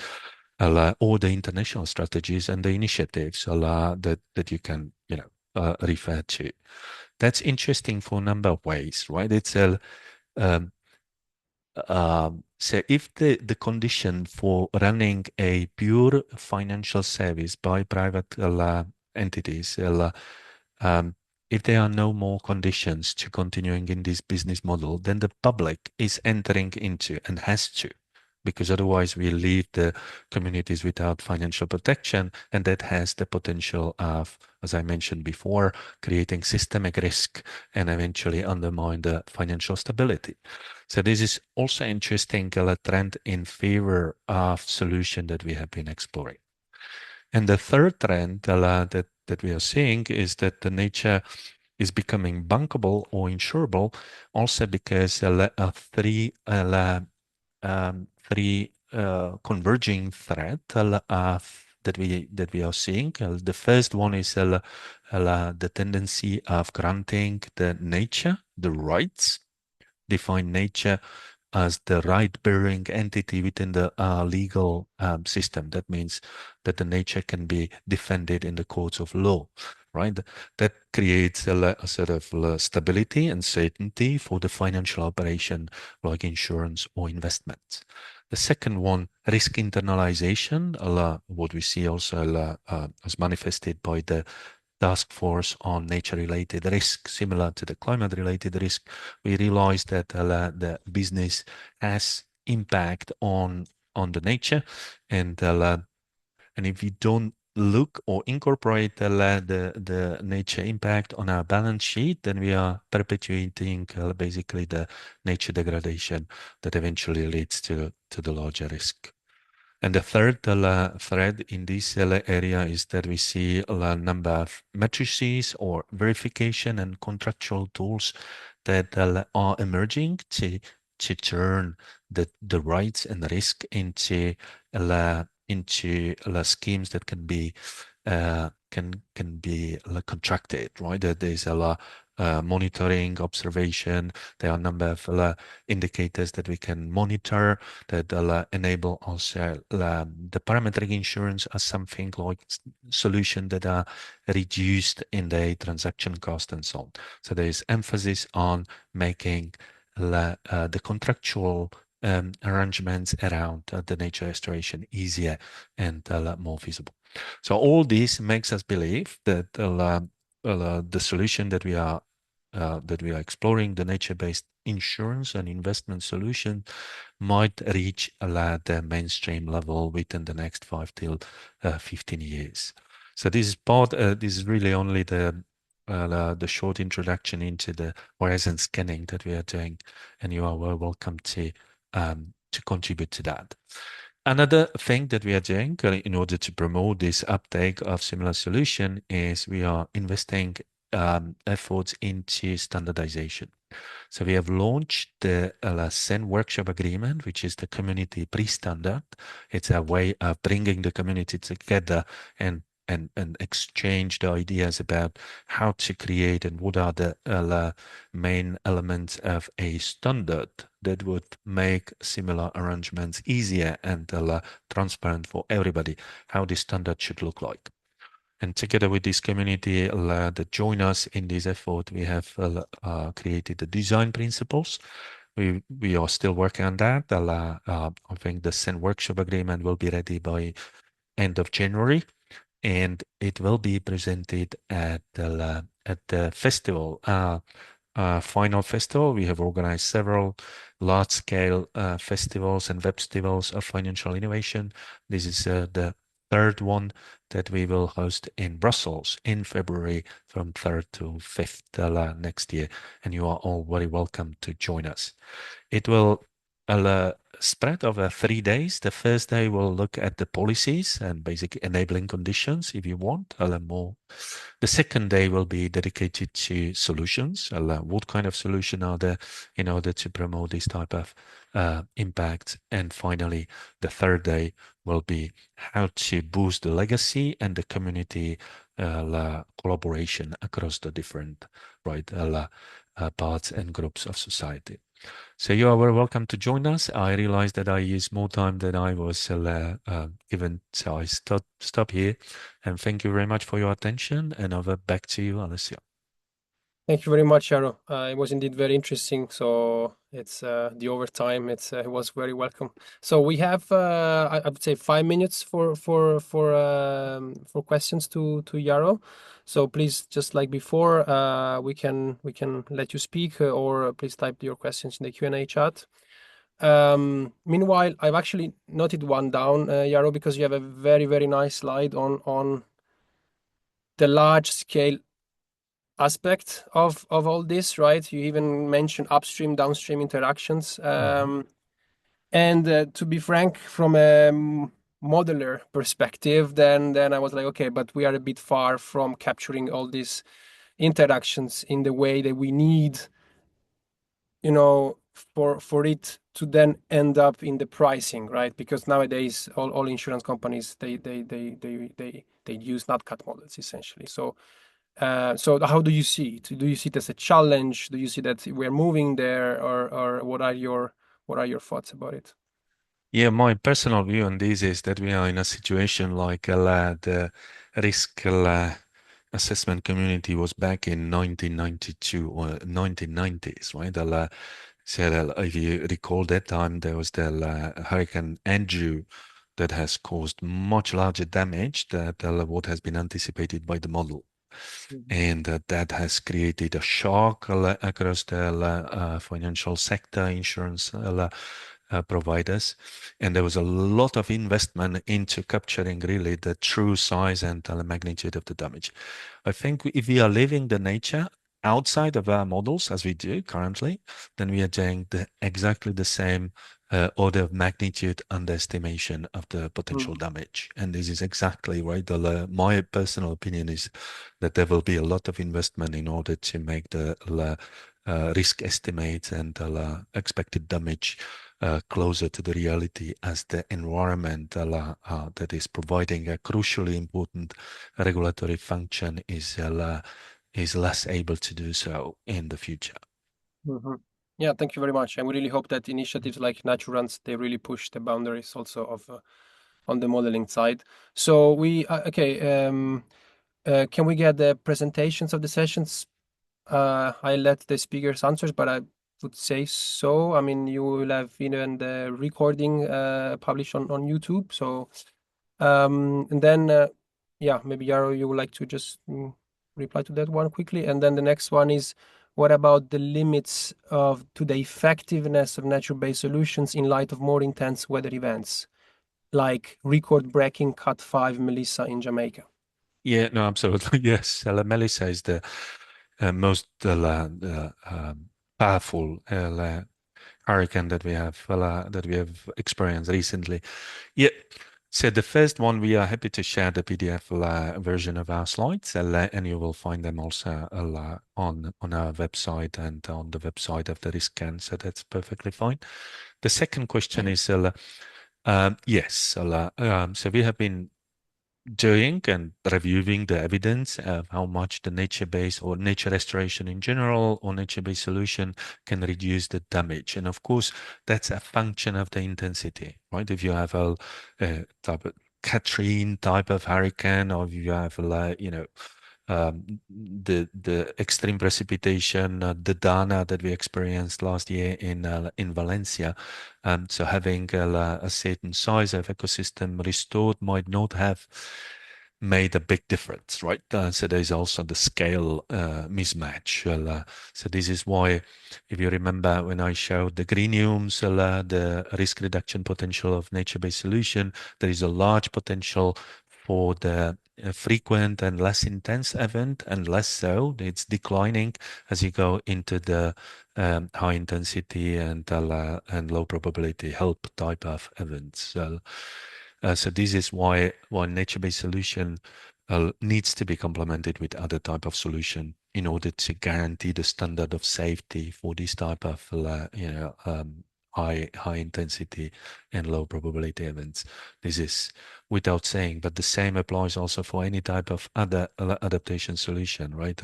or the international strategies and the initiatives that you can refer to. That's interesting for a number of ways, right? It's a so if the condition for running a pure financial service by private entities, if there are no more conditions to continuing in this business model, then the public is entering into and has to, because otherwise we leave the communities without financial protection, and that has the potential of, as I mentioned before, creating systemic risk and eventually undermine the financial stability. So this is also interesting trend in favor of solution that we have been exploring. And the third trend that we are seeing is that the nature is becoming bankable or insurable, also because three converging thread that we are seeing. The first one is the tendency of granting the rights, define nature as the right-bearing entity within the legal system. That means that the nature can be defended in the courts of law, right? That creates a sort of stability and certainty for the financial operation like insurance or investments. The second one, risk internalization, what we see also as manifested by the task force on nature-related risk, similar to the climate-related risk. We realized that the business has impact on the nature, and if we don't look or incorporate the nature impact on our balance sheet, then we are perpetuating basically the nature degradation that eventually leads to the larger risk. And the third thread in this area is that we see a number of matrices or verification and contractual tools that are emerging to turn the rights and risk into schemes that can be contracted, right? That there's a lot monitoring, observation. There are a number of indicators that we can monitor that enable also the parametric insurance as something like solution that are reduced in the transaction cost and so on. So there is emphasis on making the contractual arrangements around the nature restoration easier and more feasible. So all this makes us believe that the solution that we are exploring, the nature-based insurance and investment solution, might reach the mainstream level within the next 5 till 15 years. So this is this is really only the short introduction into the horizon scanning that we are doing, and you are well welcome to contribute to that. Another thing that we are doing in order to promote this uptake of similar solution is we are investing efforts into standardization. So we have launched the CEN Workshop Agreement, which is the community pre-standard. It's a way of bringing the community together and exchange the ideas about how to create and what are the main elements of a standard that would make similar arrangements easier and transparent for everybody, how this standard should look like. And together with this community that join us in this effort, we have created the design principles. We are still working on that. I think the CEN Workshop Agreement will be ready by end of January, and it will be presented at the festival, final festival. We have organized several large-scale festivals and web festivals of financial innovation. This is the third one that we will host in Brussels in February from 3rd to 5th next year. And you are all very welcome to join us. It will spread over 3 days. The first day will look at the policies and basic enabling conditions, if you want, more. The second day will be dedicated to solutions. What kind of solution are there in order to promote this type of impact? And finally, the third day will be how to boost the legacy and the community collaboration across the different parts and groups of society. So you are very welcome to join us. I realized that I used more time than I was given, so I stop here. And thank you very much for your attention. And over back to you, Alessio. Thank you very much, Jaro. It was indeed very interesting. So it's the overtime. It was very welcome. So we have, I would say, 5 minutes for questions to Jaro. So please, just like before, we can let you speak, or please type your questions in the Q&A chat. Meanwhile, I've actually noted one down, Jaro, because you have a very, very nice slide on the large scale aspect of all this, right? You even mentioned upstream, downstream interactions. And to be frank, from a modeler perspective, then I was like, okay, but we are a bit far from capturing all these interactions in the way that we need, for it to then end up in the pricing, right? Because nowadays all insurance companies they use NatCat models essentially. So how do you see it? Do you see it as a challenge? Do you see that we're moving there, or what are your thoughts about it? Yeah, my personal view on this is that we are in a situation like the risk assessment community was back in 1992 or 1990s, right? So if you recall that time, there was the Hurricane Andrew that has caused much larger damage than what has been anticipated by the model. And that has created a shock across the financial sector, insurance providers. And there was a lot of investment into capturing really the true size and the magnitude of the damage. I think if we are leaving the nature outside of our models as we do currently, then we are doing exactly the same order of magnitude underestimation of the potential damage. And this is exactly right. My personal opinion is that there will be a lot of investment in order to make the risk estimates and the expected damage closer to the reality, as the environment that is providing a crucially important regulatory function is less able to do so in the future. Yeah, thank you very much. And we really hope that initiatives like NATURANCE, they really push the boundaries also of on the modeling side. So we can we get the presentations of the sessions? I let the speakers answer, but I would say so. I mean, you will have even the recording published on YouTube. So and then maybe Jaro, you would like to just reply to that one quickly. And then the next one is, what about the limits to the effectiveness of nature-based solutions in light of more intense weather events, like record-breaking Cat 5 Melissa in Jamaica? Yeah, no, absolutely. Yes. Melissa is the most powerful hurricane that we have experienced recently. Yeah. So the first one, we are happy to share the PDF version of our slides, and you will find them also on our website and on the website of the RiskKAN. So that's perfectly fine. The second question is, yes. So we have been doing and reviewing the evidence of how much the nature-based or nature restoration in general or nature-based solution can reduce the damage. And of course, that's a function of the intensity, right? If you have a type of Katrina type of hurricane, or if you have the extreme precipitation, the Dana that we experienced last year in Valencia. So having a certain size of ecosystem restored might not have made a big difference, right? So there's also the scale mismatch. So this is why, if you remember when I showed the greeniums, the risk reduction potential of nature-based solution, there is a large potential for the frequent and less intense event, and less so. It's declining as you go into the high intensity and low probability help type of events. So this is why nature-based solution needs to be complemented with other type of solution in order to guarantee the standard of safety for this type of high intensity and low probability events. This is without saying, but the same applies also for any type of other adaptation solution, right?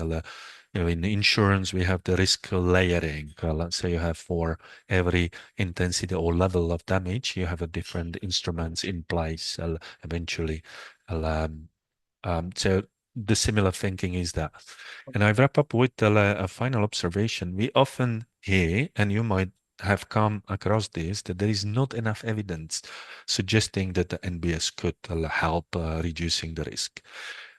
In insurance, we have the risk layering. Let's say you have for every intensity or level of damage, you have a different instruments in place eventually. So the similar thinking is that. And I wrap up with a final observation. We often hear, and you might have come across this, that there is not enough evidence suggesting that the NBS could help reducing the risk.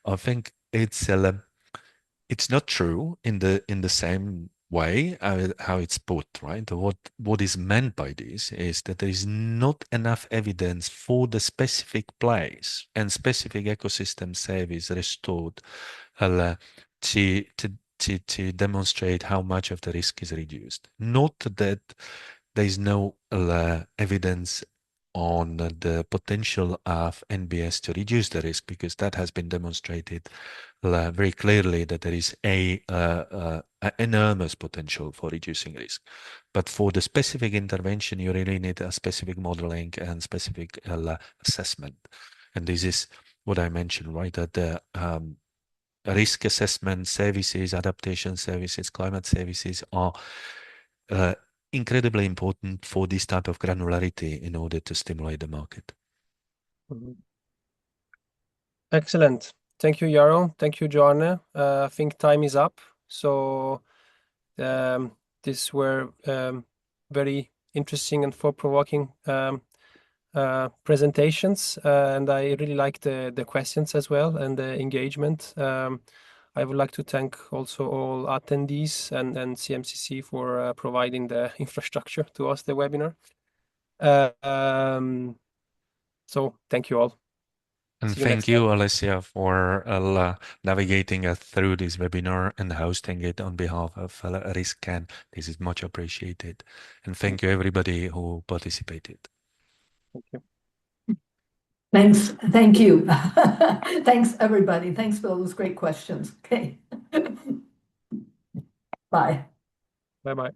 I think it's not true in the same way how it's put, right? What is meant by this is that there is not enough evidence for the specific place and specific ecosystem service restored to demonstrate how much of the risk is reduced. Not that there is no evidence on the potential of NBS to reduce the risk, because that has been demonstrated very clearly that there is a enormous potential for reducing risk. But for the specific intervention, you really need a specific modeling and specific assessment. And this is what I mentioned, right? That the risk assessment services, adaptation services, climate services are incredibly important for this type of granularity in order to stimulate the market. Excellent. Thank you, Jaro. Thank you, Joanne. I think time is up. So these were very interesting and thought-provoking presentations, and I really like the questions as well and the engagement. I would like to thank also all attendees and CMCC for providing the infrastructure to host the webinar. So thank you all. And See you thank next you, time. Alessia, for navigating us through this webinar and hosting it on behalf of RiskKAN. This is much appreciated. And thank you, everybody who participated. Thank you. Thanks. Thank you. Thanks, everybody. Thanks for all those great questions. Okay. Bye. Bye-bye.